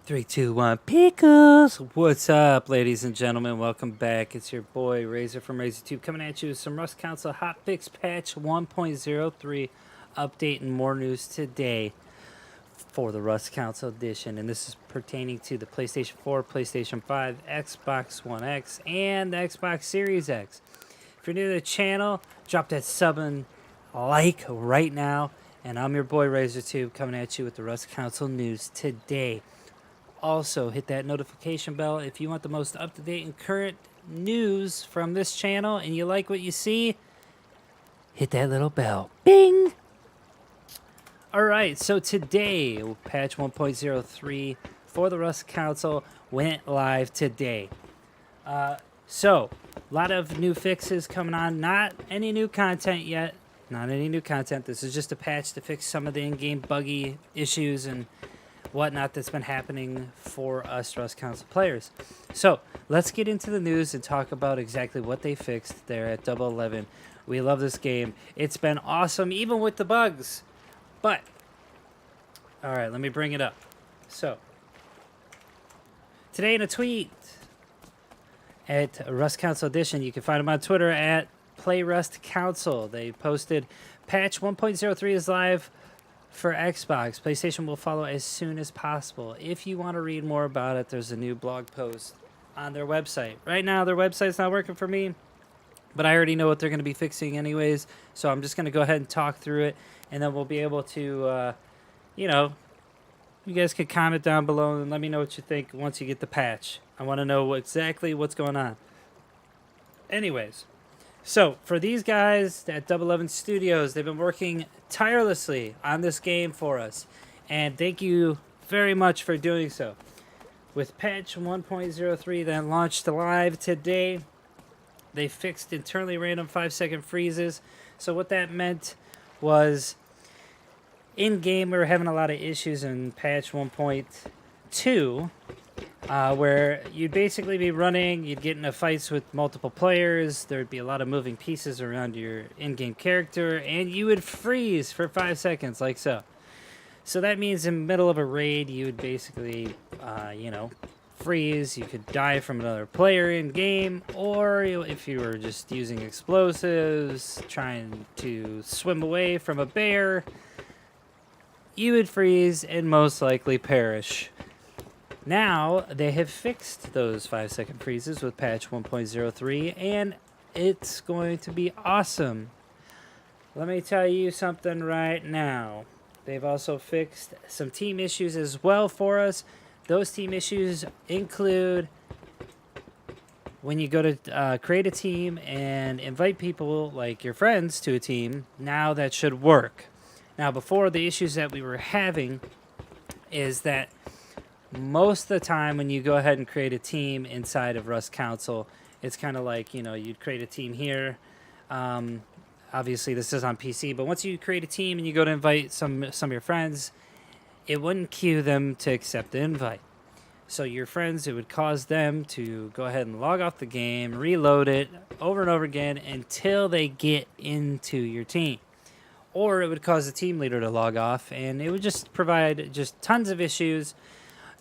Three, two, one, pickles. What's up, ladies and gentlemen? Welcome back. It's your boy Razor from RazorTube coming at you with some Rust Console HotFix patch 1.03 update and more news today for the Rust Console Edition. And this is pertaining to the PlayStation 4, PlayStation 5, Xbox One X, and the Xbox Series X. If you're new to the channel, drop that sub and like right now. And I'm your boy RazorTube coming at you with the Rust Console news today. Also, hit that notification bell if you want the most up-to-date and current news from this channel and you like what you see. Hit that little bell. Bing! Alright, so today, patch 1.03 for the Rust Console went live today. So, a lot of new fixes coming on. Not any new content yet. Not any new content. This is just a patch to fix some of the in-game buggy issues and whatnot that's been happening for us Rust Console players. So let's get into the news and talk about exactly what they fixed there at Double 11. We love this game. It's been awesome, even with the bugs. But, all right, let me bring it up. So, today in a tweet at Rust Console Edition, you can find them on Twitter at PlayRustConsole. They posted, patch 1.03 is live for Xbox. PlayStation will follow as soon as possible. If you want to read more about it, there's a new blog post on their website. Right now, their website's not working for me, but I already know what they're going to be fixing anyways, so I'm just going to go ahead and talk through it, and then we'll be able to, you guys can comment down below and let me know what you think once you get the patch. I want to know exactly what's going on. Anyways, so for these guys at Double 11 Studios, they've been working tirelessly on this game for us, and thank you very much for doing so. With patch 1.03 that launched live today, they fixed internally random 5-second freezes. So what that meant was in-game we were having a lot of issues in patch 1.2 where you'd basically be running, you'd get into fights with multiple players, there'd be a lot of moving pieces around your in-game character, and you would freeze for 5 seconds, like so. So that means in the middle of a raid, you would basically, freeze. You could die from another player in-game, or if you were just using explosives, trying to swim away from a bear, you would freeze and most likely perish. Now, they have fixed those 5-second freezes with patch 1.03, and it's going to be awesome. Let me tell you something right now. They've also fixed some team issues as well for us. Those team issues include when you go to create a team and invite people, like your friends, to a team. Now that should work. Now, before, the issues that we were having is that most of the time when you go ahead and create a team inside of Rust Console, it's kind of like, you'd create a team here. Obviously, this is on PC, but once you create a team and you go to invite some of your friends, it wouldn't queue them to accept the invite. So your friends, it would cause them to go ahead and log off the game, reload it over and over again until they get into your team. Or it would cause the team leader to log off, and it would just provide just tons of issues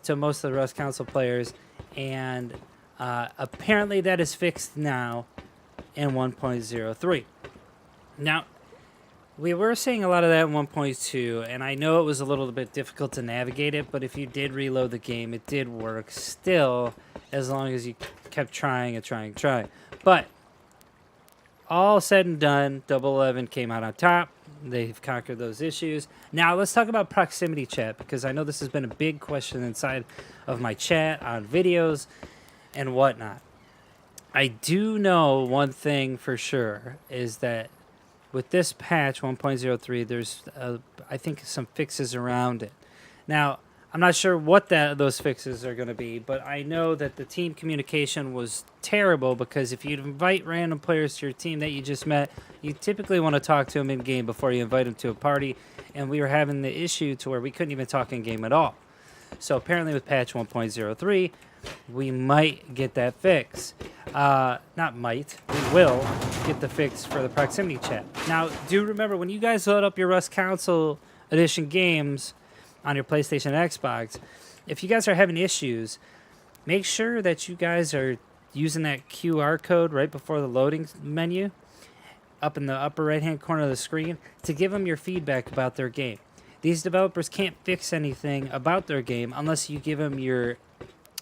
to most of the Rust Console players, and apparently that is fixed now in 1.03. Now, we were seeing a lot of that in 1.2, and I know it was a little bit difficult to navigate it, but if you did reload the game, it did work still, as long as you kept trying and trying and trying. But all said and done, Double 11 came out on top. They've conquered those issues. Now, let's talk about proximity chat, because I know this has been a big question inside of my chat, on videos, and whatnot. I do know one thing for sure, is that with this patch 1.03, there's, I think, some fixes around it. Now, I'm not sure what those fixes are going to be, but I know that the team communication was terrible, because if you invite random players to your team that you just met, you typically want to talk to them in-game before you invite them to a party, and we were having the issue to where we couldn't even talk in-game at all. So apparently with patch 1.03, we might get that fix. Not might, we will get the fix for the proximity chat. Now, do remember, when you guys load up your Rust Console Edition games on your PlayStation and Xbox, if you guys are having issues, make sure that you guys are using that QR code right before the loading menu up in the upper right-hand corner of the screen to give them your feedback about their game. These developers can't fix anything about their game unless you give them your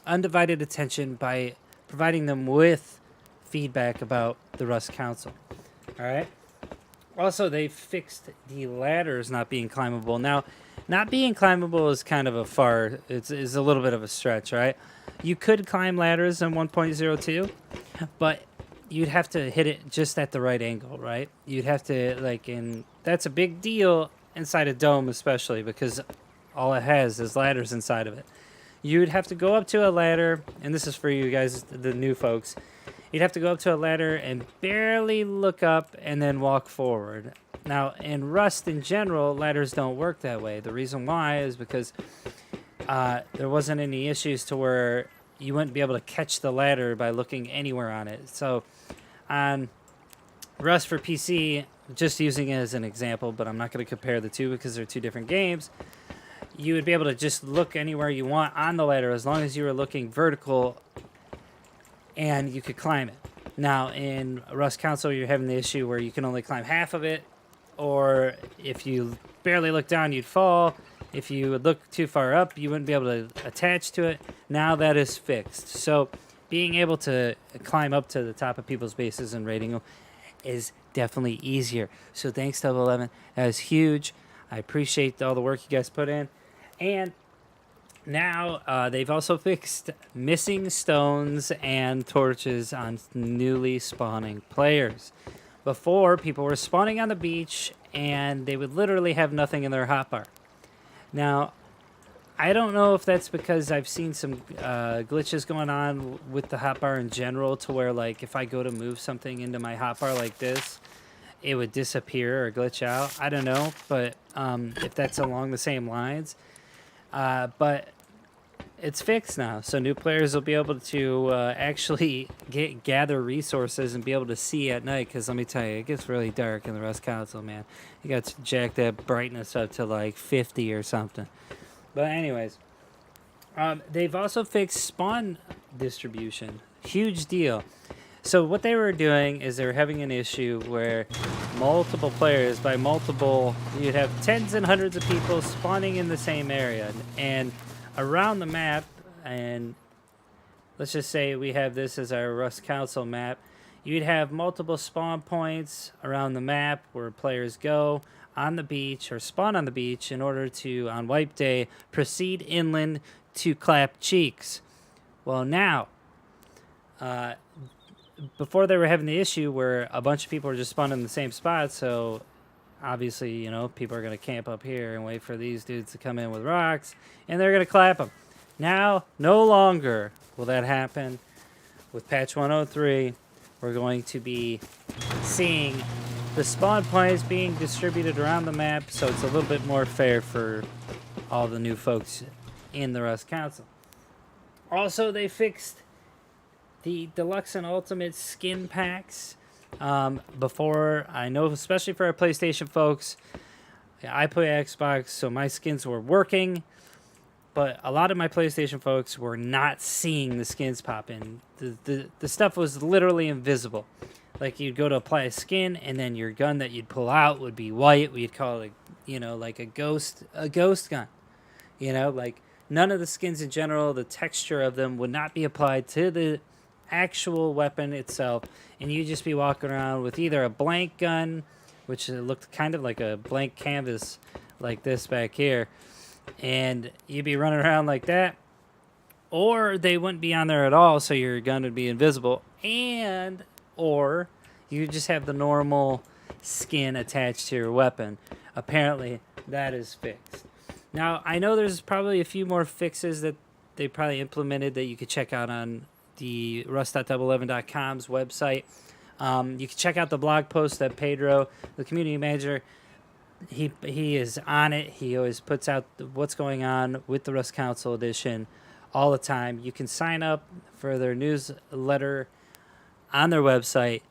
undivided attention by providing them with feedback about the Rust console. All right. Also, they fixed the ladders not being climbable. Now, not being climbable is kind of it's a little bit of a stretch, right? You could climb ladders in 1.02, but you'd have to hit it just at the right angle, right? You'd have to, that's a big deal inside a dome, especially because all it has is ladders inside of it. You'd have to go up to a ladder, and this is for you guys, the new folks. You'd have to go up to a ladder and barely look up and then walk forward. Now, in Rust in general, ladders don't work that way. The reason why is because there wasn't any issues to where you wouldn't be able to catch the ladder by looking anywhere on it. So on Rust for PC, just using it as an example, but I'm not going to compare the two because they're two different games, you would be able to just look anywhere you want on the ladder as long as you were looking vertical and you could climb it. Now, in Rust console, you're having the issue where you can only climb half of it, or if you barely look down, you'd fall. If you would look too far up, you wouldn't be able to attach to it. Now that is fixed. So being able to climb up to the top of people's bases and raiding them is definitely easier. So thanks, Double 11. That was huge. I appreciate all the work you guys put in. And now they've also fixed missing stones and torches on newly spawning players. Before, people were spawning on the beach and they would literally have nothing in their hotbar. Now, I don't know if that's because I've seen some glitches going on with the hotbar in general to where, like, if I go to move something into my hotbar like this, it would disappear or glitch out. I don't know, but if that's along the same lines. But it's fixed now, so new players will be able to actually gather resources and be able to see at night, because let me tell you, it gets really dark in the Rust console, man. You got to jack that brightness up to like 50 or something. But anyways, they've also fixed spawn distribution. Huge deal. So what they were doing is they were having an issue where multiple players, by multiple, you'd have tens and hundreds of people spawning in the same area. And around the map, and let's just say we have this as our Rust console map, you'd have multiple spawn points around the map where players go on the beach or spawn on the beach in order to, on wipe day, proceed inland to clap cheeks. Well, now, before they were having the issue where a bunch of people were just spawning in the same spot, so obviously, you know, people are going to camp up here and wait for these dudes to come in with rocks, and they're going to clap them. Now, no longer will that happen. With patch 103, we're going to be seeing the spawn points being distributed around the map, so it's a little bit more fair for all the new folks in the Rust console. Also, they fixed the Deluxe and Ultimate skin packs. Before, I know, especially for our PlayStation folks, I play Xbox, so my skins were working, but a lot of my PlayStation folks were not seeing the skins pop in. The stuff was literally invisible. Like, you'd go to apply a skin, and then your gun that you'd pull out would be white. We'd call it, you know, like a ghost gun. You know, like, none of the skins in general, the texture of them would not be applied to the actual weapon itself, and you'd just be walking around with either a blank gun, which looked kind of like a blank canvas like this back here, and you'd be running around like that, or they wouldn't be on there at all, so your gun would be invisible, or you just have the normal skin attached to your weapon. Apparently that is fixed. Now, I know there's probably a few more fixes that they probably implemented that you could check out on the rust.double11.com's website. You can check out the blog post that Pedro, the community manager, he is on it. He always puts out what's going on with the Rust Console Edition all the time. You can sign up for their newsletter on their website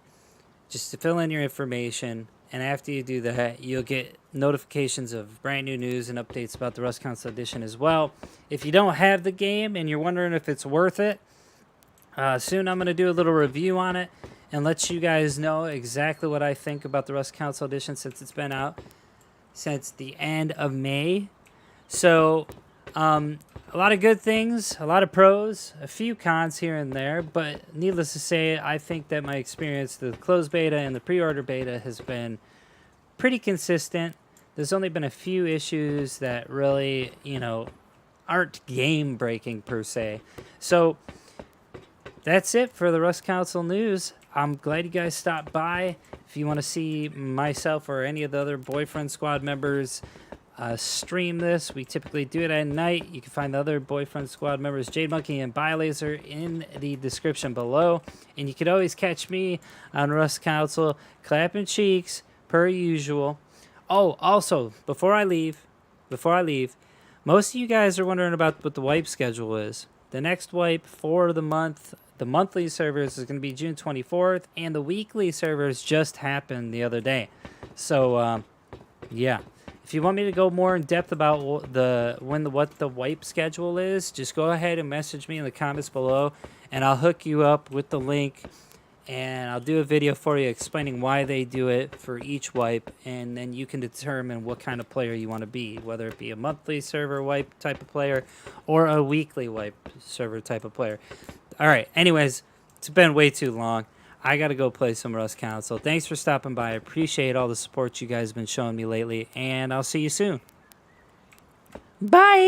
just to fill in your information, And after you do that, you'll get notifications of brand new news and updates about the Rust Console Edition as well. If you don't have the game and you're wondering if it's worth it, soon I'm going to do a little review on it and let you guys know exactly what I think about the Rust Console Edition since it's been out since the end of May. So, a lot of good things, a lot of pros, a few cons here and there, but needless to say, I think that my experience, the closed beta and the pre-order beta, has been pretty consistent. There's only been a few issues that really, aren't game-breaking per se. So, that's it for the Rust Console news. I'm glad you guys stopped by. If you want to see myself or any of the other Boyfriend Squad members stream this, we typically do it at night. You can find the other Boyfriend Squad members, Jade Monkey and Bilaser, in the description below. And you can always catch me on Rust Console, clapping cheeks per usual. Oh, also, before I leave, most of you guys are wondering about what the wipe schedule is. The next wipe for the month, the monthly servers, is going to be June 24th, and the weekly servers just happened the other day. So, yeah. If you want me to go more in depth about what the wipe schedule is, just go ahead and message me in the comments below, and I'll hook you up with the link, and I'll do a video for you explaining why they do it for each wipe, and then you can determine what kind of player you want to be, whether it be a monthly server wipe type of player or a weekly wipe server type of player. All right, anyways, it's been way too long. I got to go play some Rust Console. Thanks for stopping by. I appreciate all the support you guys have been showing me lately, and I'll see you soon. Bye!